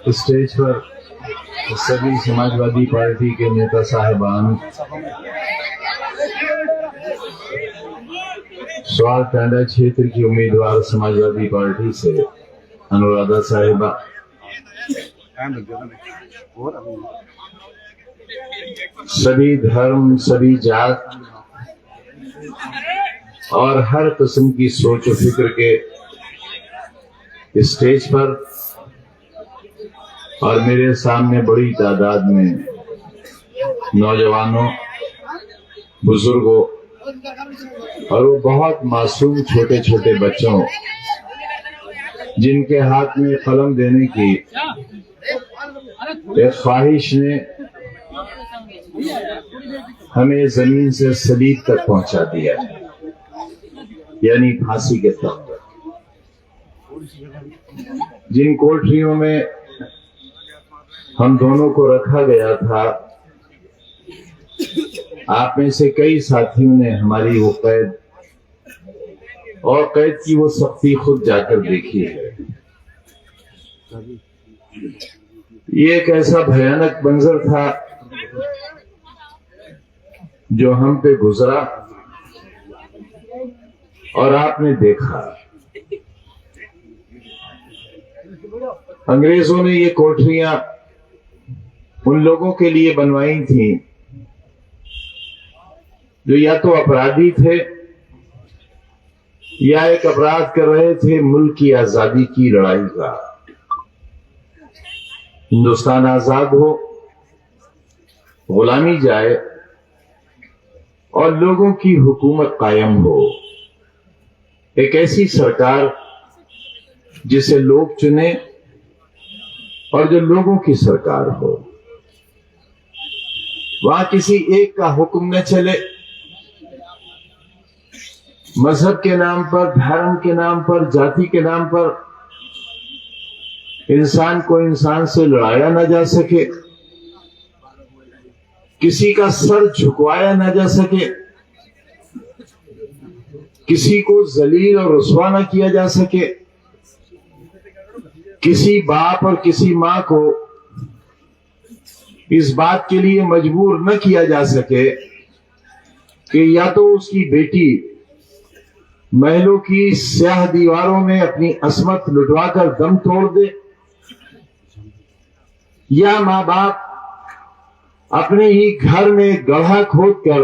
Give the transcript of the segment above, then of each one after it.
Stage पर सभी Samajwadi party के नेता साहिबान, स्वार टांडा क्षेत्र की उम्मीदवार समाजवादी पार्टी से अनुराधा साहिबा, सभी धर्म, सभी जात और हर किस्म की सोच और फिक्र के स्टेज पर और मेरे सामने बड़ी तादाद में नौजवानों, बुजुर्गों और वो बहुत मासूम छोटे छोटे बच्चों जिनके हाथ में कलम देने की एक ख्वाहिश ने हमें जमीन से सलीब तक पहुंचा दिया है, यानी फांसी के तख्त पर। जिन कोठरियों में हम दोनों को रखा गया था, आप में से कई साथियों ने हमारी वो कैद और कैद की वो सख्ती खुद जाकर देखी है। ये एक ऐसा भयानक मंजर था जो हम पे गुजरा और आपने देखा। अंग्रेजों ने ये कोठरियां उन लोगों के लिए बनवाई थी जो या तो अपराधी थे या एक अपराध कर रहे थे मुल्क की आजादी की लड़ाई का। हिंदुस्तान आजाद हो, गुलामी जाए और लोगों की हुकूमत कायम हो, एक ऐसी सरकार जिसे लोग चुने और जो लोगों की सरकार हो। वहां किसी एक का हुक्म न चले, मजहब के नाम पर, धर्म के नाम पर, जाति के नाम पर इंसान को इंसान से लड़ाया न जा सके, किसी का सर झुकवाया न जा सके, किसी को जलील और रुस्वा न किया जा सके, किसी बाप और किसी मां को इस बात के लिए मजबूर न किया जा सके कि या तो उसकी बेटी महलों की स्याह दीवारों में अपनी असमत लुटवाकर दम तोड़ दे, या मां बाप अपने ही घर में गड्ढा खोदकर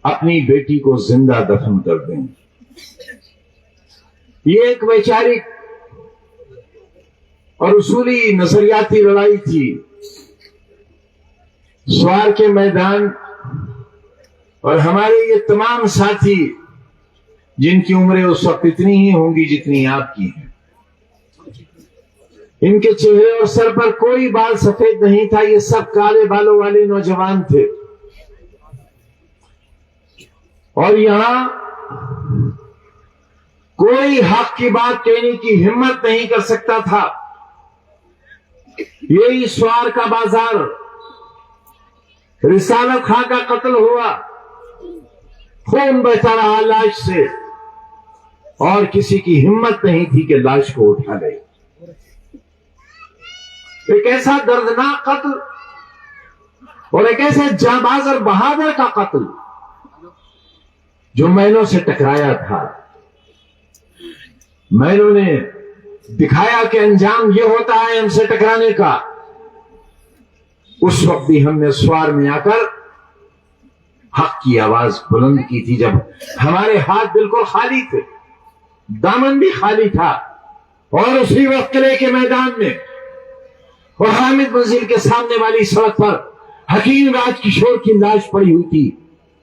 अपनी बेटी को जिंदा दफन कर दें। ये एक वैचारिक और उसूली नजरियाती लड़ाई थी। स्वार के मैदान और हमारे ये तमाम साथी जिनकी उम्रें उस वक्त इतनी ही होंगी जितनी आपकी है, इनके चेहरे और सर पर कोई बाल सफेद नहीं था, ये सब काले बालों वाले नौजवान थे। और यहां कोई हक की बात कहने की हिम्मत नहीं कर सकता था। यही स्वार का बाजार, रिसालत खां का कत्ल हुआ, खून बहता रहा लाश से और किसी की हिम्मत नहीं थी कि लाश को उठा ले। एक ऐसा दर्दनाक कत्ल और एक ऐसे जांबाज और बहादुर का कत्ल जो महलों से टकराया था। महलों ने दिखाया कि अंजाम ये होता है हमसे टकराने का। उस वक्त भी हमने स्वार में आकर हक की आवाज बुलंद की थी, जब हमारे हाथ बिल्कुल खाली थे, दामन भी खाली था। और उसी वक्त किले के मैदान में और हामिद मंजिल के सामने वाली सड़क पर हकीम राजकिशोर की लाश पड़ी हुई थी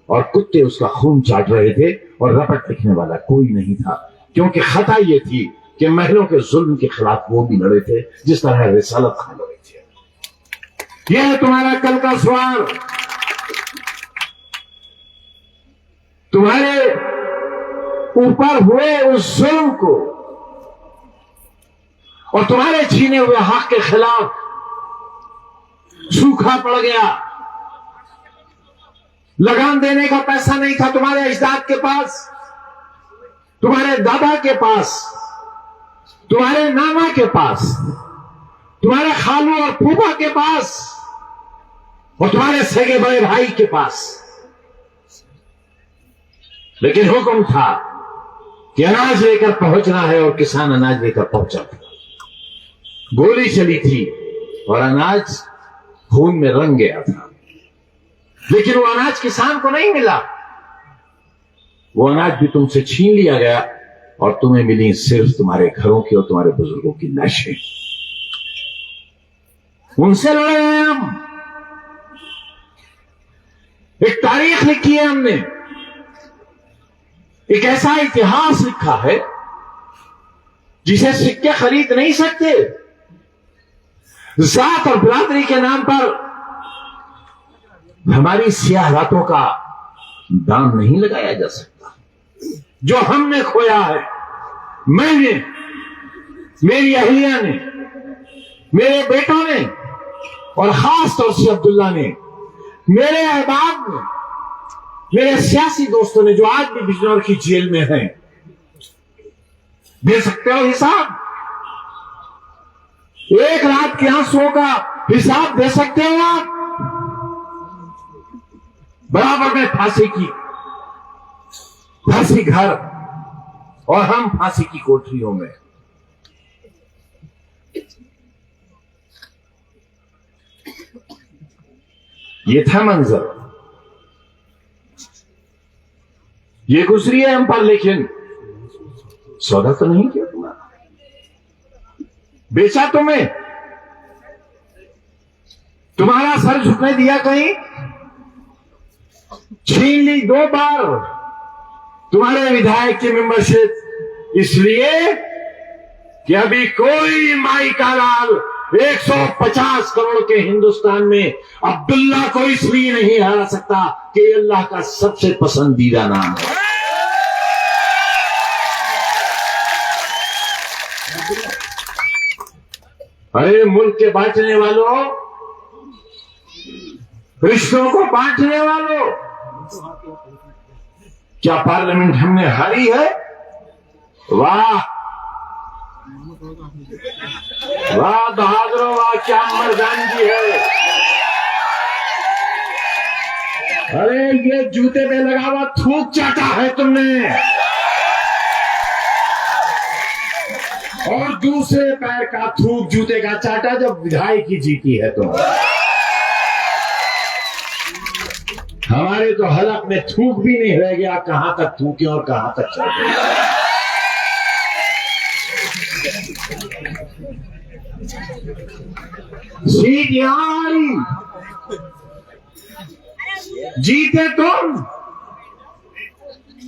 और कुत्ते उसका खून चाट रहे थे और रपट लिखने वाला कोई नहीं था, क्योंकि खता यह थी कि महलों के जुल्म के खिलाफ वो भी लड़े थे जिस तरह रिसालत खां लड़े थे। यह है तुम्हारा कल का स्वार। तुम्हारे ऊपर हुए उस जुल्म को और तुम्हारे छीने हुए हक के खिलाफ सूखा पड़ गया, लगान देने का पैसा नहीं था तुम्हारे अजदाद के पास, तुम्हारे दादा के पास, तुम्हारे नाना के पास, तुम्हारे खालू और फूफा के पास, और तुम्हारे सगे बड़े भाई के पास। लेकिन हुक्म था कि अनाज लेकर पहुंचना है, और किसान अनाज लेकर पहुंचा था। गोली चली थी और अनाज खून में रंग गया था, लेकिन वो अनाज किसान को नहीं मिला। वो अनाज भी तुमसे छीन लिया गया, और तुम्हें मिली सिर्फ तुम्हारे घरों की और तुम्हारे बुजुर्गों की लाशें। उनसे लड़े हैं हम। एक तारीख लिखी है हमने, एक ऐसा इतिहास लिखा है जिसे सिक्के खरीद नहीं सकते। जात और बिरादरी के नाम पर हमारी सियाह रातों का दाम नहीं लगाया जा सकता। जो हमने खोया है, मैंने, मेरी अहलिया ने, मेरे बेटों ने, और खास तौर से अब्दुल्ला ने, मेरे अहबाब ने, मेरे सियासी दोस्तों ने, जो आज भी बिजनौर की जेल में हैं, दे सकते हो हिसाब? एक रात के आंसुओं का हिसाब दे सकते हो आप? बराबर में फांसी घर, और हम फांसी की कोठरियों में। ये था मंजर, ये गुजरी है हम पर, लेकिन सौदा तो नहीं किया तुम्हारा, बेचा तुम्हें, तुम्हारा सर झुकने दिया कहीं? छीन ली 2 बार तुम्हारे विधायक की मेंबरशिप, इसलिए कि अभी कोई माई का लाल 150 करोड़ के हिंदुस्तान में अब्दुल्ला को इसलिए नहीं हरा सकता कि अल्लाह का सबसे पसंदीदा नाम है। अरे मुल्क के बांटने वालों, रिश्तों को बांटने वालों, क्या पार्लियामेंट हमने हारी है? वाह वाह बहादुरों, वाह क्या मर्दानगी है। अरे ये जूते पे लगा हुआ थूक चाटा है तुमने, और दूसरे पैर का थूक जूते का चाटा जब विधायकी जीती है तुम। हमारे तो हलक में थूक भी नहीं रह गया, कहां तक थूके और कहां तक चाटे। सीट यहां आई, जीते तुम,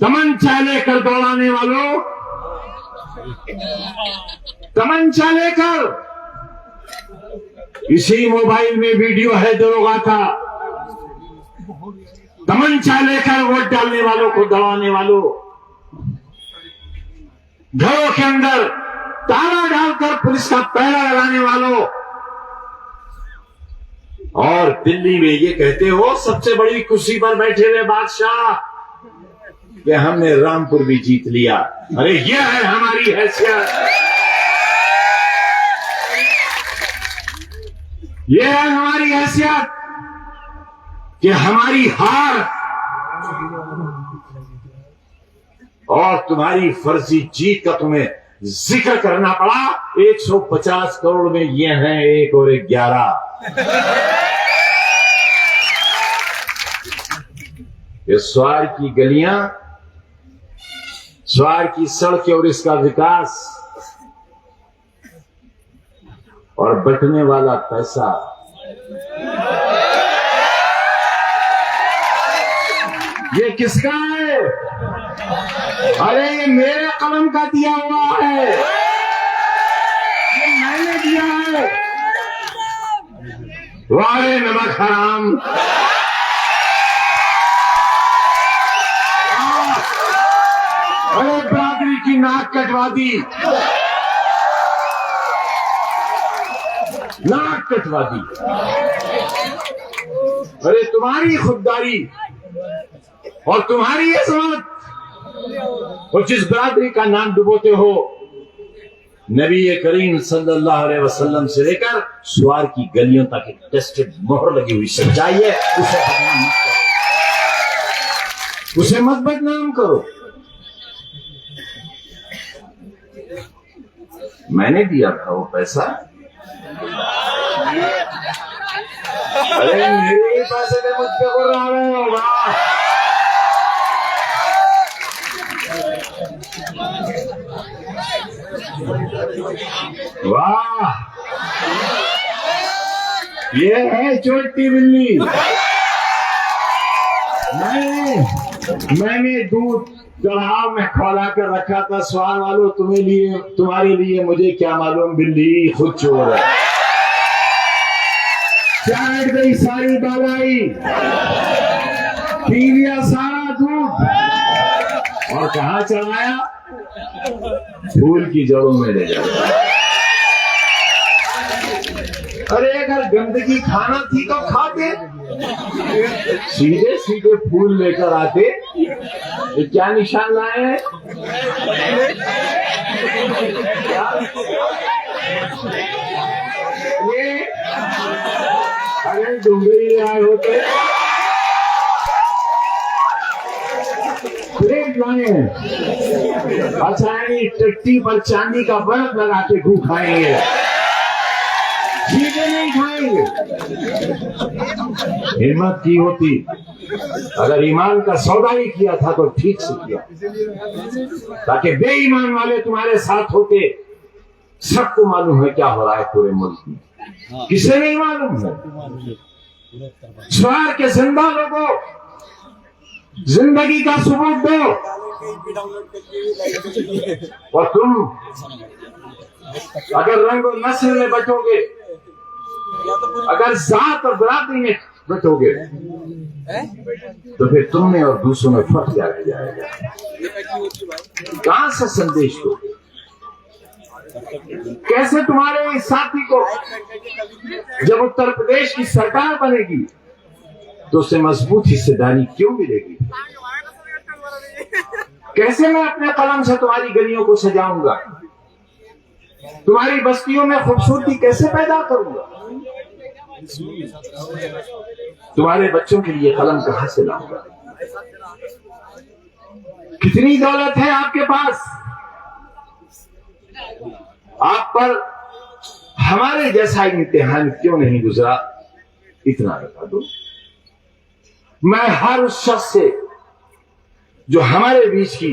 तमंचा लेकर दौड़ाने वालों, तमंचा लेकर। इसी मोबाइल में वीडियो है दरोगा का, तमंचा लेकर वोट डालने वालों को दबाने वालों, घरों के अंदर ताला डालकर पुलिस का पहरा लगाने वालों, और दिल्ली में ये कहते हो सबसे बड़ी कुर्सी पर बैठे हुए बादशाह कि हमने रामपुर भी जीत लिया। अरे ये है हमारी हैसियत, ये है हमारी हैसियत कि हमारी हार और तुम्हारी फर्जी जीत का तुम्हें जिक्र करना पड़ा। 150 करोड़ में ये हैं 1 और 11। ये स्वार की गलियां, स्वार की सड़कें और इसका विकास, और बंटने वाला पैसा, ये किसका है? अरे ये मेरे कलम का दिया हुआ है, ये मैंने दिया है। वारे नमक हराम, अरे बरादरी की नाक कटवा दी। नाक कटवा दी। अरे तुम्हारी खुददारी और तुम्हारी अजमत और जिस बरादरी का नाम डुबोते हो, नबी करीम सल्लल्लाहु अलैहि वसल्लम से लेकर स्वार की गलियों तक एक टेस्टेड मोहर लगी हुई सच्चाई है। उसे बदनाम मत करो, उसे मत बदनाम करो। मैंने दिया था वो पैसा, अरे मेरे पैसे में मुझ पे बोल रहे हो। वाह, ये है छोटी बिल्ली। मैंने दूध चढ़ाव में खोला कर रखा था। सवाल वालों, तुम्हारे लिए मुझे क्या मालूम, बिल्ली खुद चोर है। चाट गई सारी बालाई, पी लिया सारा दूध और कहाँ चढ़ाया? फूल की जड़ों में ले जाया। अरे अगर गंदगी खाना थी तो खाते, सीधे सीधे फूल लेकर आते। ये क्या निशान लाए हैं? ये अरे डूंगरी आए होते, प्लेट लाए हैं। अच्छा, टट्टी पर चांदी का बर्फ लगा के घू खाएंगे, सीधे नहीं खाएंगे। हिम्मत की होती, अगर ईमान का सौदा ही किया था तो ठीक से किया, ताकि बेईमान वाले तुम्हारे साथ होते। सबको मालूम है क्या हो रहा है पूरे मुल्क में, किसे नहीं मालूम है? स्वार के जिंदा लोगों, जिंदगी का सबूत दो। और तुम अगर रंग और नस्ल में बटोगे, अगर जात और बरादरी में बटोगे, तो फिर तुम में और दूसरों में फर्क क्या रह जाएगा? कहां से संदेश दो? कैसे तुम्हारे साथी को जब उत्तर प्रदेश की सरकार बनेगी तो उसे मजबूत हिस्सेदारी क्यों मिलेगी? कैसे मैं अपने कलम से तुम्हारी गलियों को सजाऊंगा? तुम्हारी बस्तियों में खूबसूरती कैसे पैदा करूंगा? तुम्हारे बच्चों के लिए कलम कहां से लाऊंगा? कितनी दौलत है आपके पास, आप पर हमारे जैसा इम्तिहान क्यों नहीं गुजरा? इतना बता दो। मैं हर उस शख्स से जो हमारे बीच की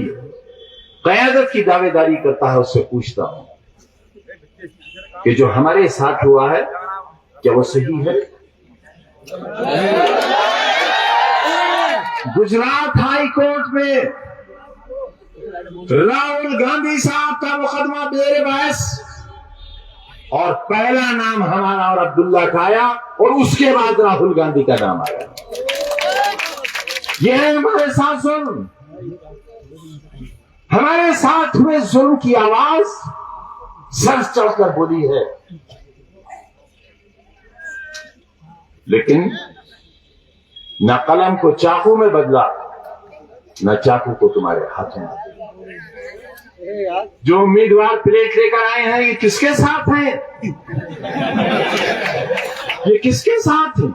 क़यादत की दावेदारी करता है उससे पूछता हूं कि जो हमारे साथ हुआ है क्या वो सही है? गुजरात हाई कोर्ट में राहुल गांधी साहब का मुकदमा बेर बहस और पहला नाम हमारा और अब्दुल्ला का आया और उसके बाद राहुल गांधी का नाम आया। यह है हमारे साथ जुल्म, हमारे साथ हुए जुल्म की आवाज सर चढ़कर बोली है। लेकिन न कलम को चाकू में बदला, न चाकू को तुम्हारे हाथों में। जो उम्मीदवार प्लेट लेकर आए हैं ये किसके साथ हैं? ये किसके साथ हैं?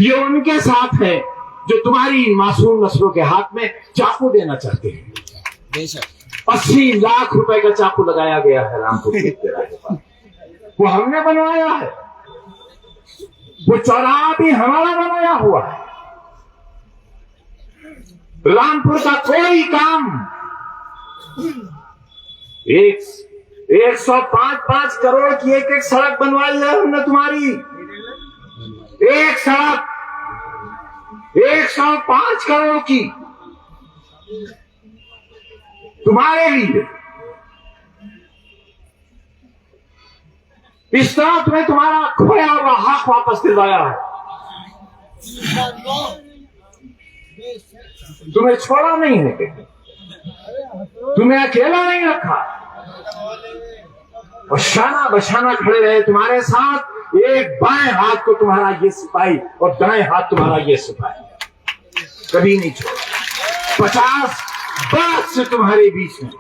ये उनके साथ है जो तुम्हारी मासूम नस्लों के हाथ में चाकू देना चाहते हैं। 80 लाख रुपए का चाकू लगाया गया है रामपुर के पास, वो हमने बनवाया है। वो चौराहा भी हमारा बनाया हुआ है। रामपुर का कोई काम 105 करोड़ की एक एक सड़क बनवाई है हमने तुम्हारी। एक सड़क 105 करोड़ की तुम्हारे लिए। इस तरह तुम्हें तुम्हारा खोया हुआ हक वापस दिलवाया है। तुम्हें छोड़ा नहीं है, तुम्हें अकेला नहीं रखा। और शाना बशाना खड़े रहे तुम्हारे साथ। एक बाएं हाथ को तुम्हारा ये सिपाही और दाएं हाथ तुम्हारा ये सिपाही, कभी नहीं छोड़। 50 बरस से तुम्हारे बीच में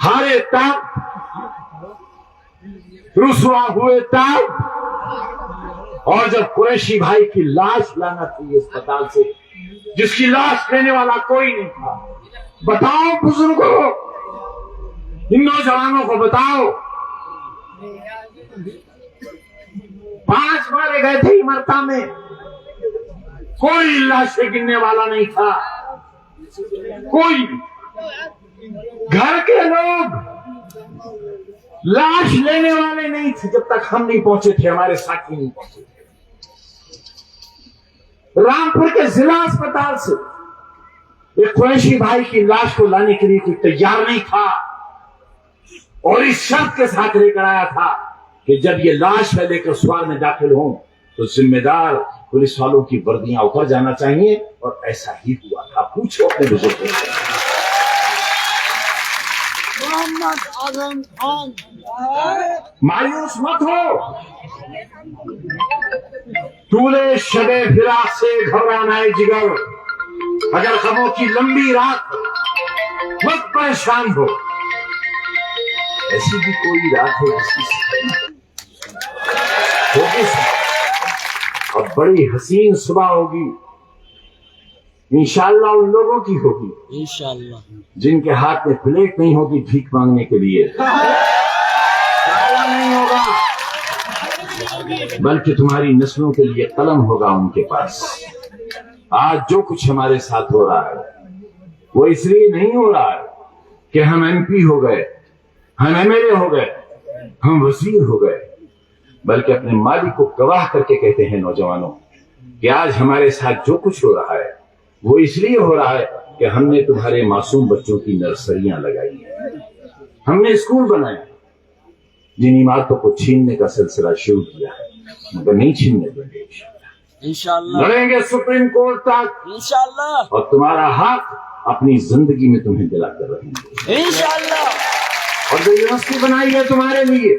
हारे तब, रुसवा हुए तब, और जब कुरैशी भाई की लाश लाना थी अस्पताल से, जिसकी लाश लेने वाला कोई नहीं था। बताओ बुजुर्गों, इन नौजवानों को बताओ, 5 मारे गए थे इमरता में, कोई लाशें गिनने वाला नहीं था, कोई। घर के लोग लाश लेने वाले नहीं थे जब तक हम नहीं पहुंचे थे, हमारे साथी नहीं पहुंचे थे। रामपुर के जिला अस्पताल से एक कुरैशी भाई की लाश को लाने के लिए कोई तैयार नहीं था, और इस शर्त के साथ लेकर आया था कि जब ये लाश है लेकर सवार में दाखिल हों तो जिम्मेदार पुलिस वालों की वर्दियां उतर जाना चाहिए, और ऐसा ही हुआ था। पूछो अपने बुजुर्गों से। मायूस मत हो, तूले शबे फिराक से घबराना है जिगर, अगर गमों की लंबी रात मत परेशान हो। ऐसी भी कोई रात है होगी, और बड़ी हसीन सुबह होगी, इंशाअल्लाह उन लोगों की होगी इंशाअल्लाह जिनके हाथ में प्लेट नहीं होगी भीख मांगने के लिए, नहीं होगा, बल्कि तुम्हारी नस्लों के लिए कलम होगा उनके पास। आज जो कुछ हमारे साथ हो रहा है वो इसलिए नहीं हो रहा है कि हम MP हो गए, हम MLA हो गए, हम वजीर हो गए, बल्कि अपने मालिक को गवाह करके कहते हैं नौजवानों कि आज हमारे साथ जो कुछ हो रहा है वो इसलिए हो रहा है कि हमने तुम्हारे मासूम बच्चों की नर्सरियां लगाई हैं, हमने स्कूल बनाए, जिन इमारतों को छीनने का सिलसिला शुरू किया है, मगर नहीं छीनने देंगे इंशाअल्लाह। लड़ेंगे सुप्रीम कोर्ट तक इंशाअल्लाह, और तुम्हारा हक अपनी जिंदगी में तुम्हें दिलाकर रहेंगे इंशाअल्लाह। और जो यूनिवर्सिटी बनाई है तुम्हारे लिए,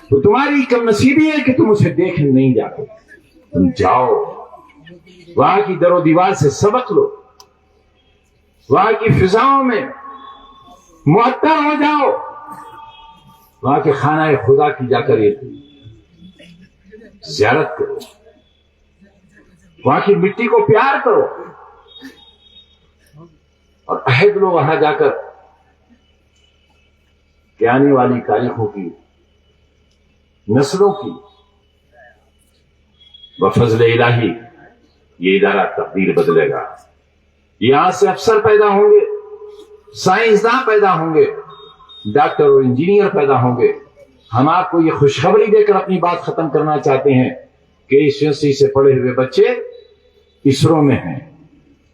तो तुम्हारी कम नसीबी है कि तुम उसे देखने नहीं जाते। तुम जाओ, वहां की दरो दीवार से सबक लो, वहां की फिजाओं में मुअत्तर हो जाओ, वहां के खाना खुदा की जाकर ज़ियारत करो, वहां की मिट्टी को प्यार करो, और अहद लो वहां जाकर कि आने वाली तारीखों की, नस्लों की बफज़ल इलाही ये इदारा तब्दील बदलेगा। यहां से अफसर पैदा होंगे, साइंसदान पैदा होंगे, डॉक्टर और इंजीनियर पैदा होंगे। हम आपको ये खुशखबरी देकर अपनी बात खत्म करना चाहते हैं कि इस यूनिवर्सिटी से पढ़े हुए बच्चे इसरो में हैं,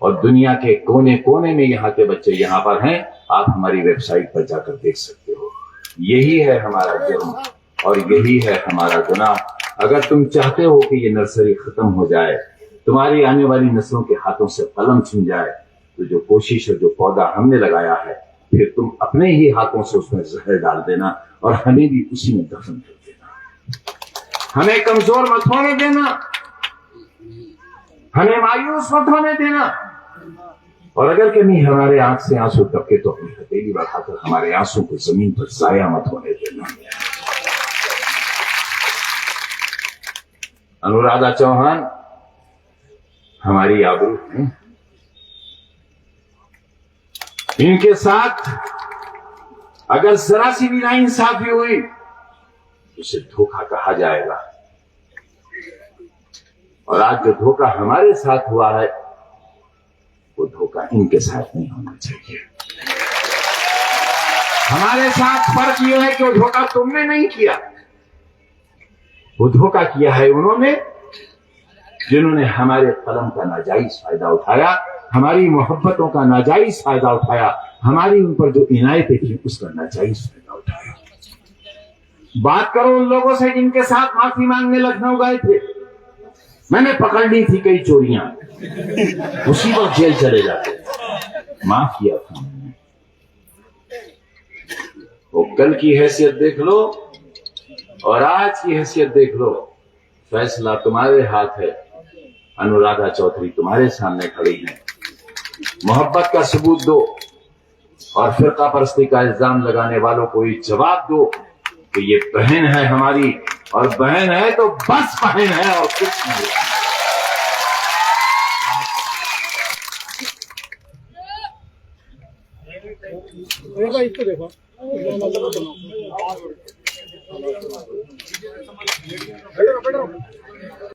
और दुनिया के कोने कोने में यहाँ के बच्चे यहाँ पर हैं। आप हमारी वेबसाइट पर जाकर देख सकते हो। यही है हमारा जुर्म और यही है हमारा गुनाह। अगर तुम चाहते हो कि ये नर्सरी खत्म हो जाए, तुम्हारी आने वाली नस्लों के हाथों से कलम छिन जाए, तो जो कोशिश और जो पौधा हमने लगाया है, फिर तुम अपने ही हाथों से उसमें जहर डाल देना और हमें भी उसी में दफन कर देना। हमें कमजोर मत होने देना, हमें मायूस मत होने देना, और अगर कभी हमारे आंख से आंसू टपके तो अपनी हथेली बढ़ाकर हमारे आंसू को जमीन पर जाया मत होने देना। अनुराधा चौहान हमारी आबरू है, इनके साथ अगर जरा सी भी नाइंसाफी हुई उसे धोखा कहा जाएगा, और आज जो धोखा हमारे साथ हुआ है वो धोखा इनके साथ नहीं होना चाहिए। हमारे साथ फर्क यह है कि वो धोखा तुमने नहीं किया, वो धोखा किया है उन्होंने जिन्होंने हमारे कलम का नाजायज फायदा उठाया, हमारी मोहब्बतों का नाजायज फायदा उठाया, हमारी उन पर जो इनायतें थी उसका नाजायज फायदा उठाया। बात करो उन लोगों से जिनके साथ माफी मांगने लखनऊ गए थे, मैंने पकड़ ली थी कई चोरियां, उसी वक्त जेल चले जाते, माफ किया था मैंने। वो कल की हैसियत देख लो और आज की हैसियत देख लो, फैसला तुम्हारे हाथ है। अनुराधा चौधरी तुम्हारे सामने खड़ी हैं, मोहब्बत का सबूत दो और फिरका परस्ती का इल्जाम लगाने वालों को ये जवाब दो कि ये बहन है हमारी, और बहन है तो बस बहन है और कुछ नहीं। देखो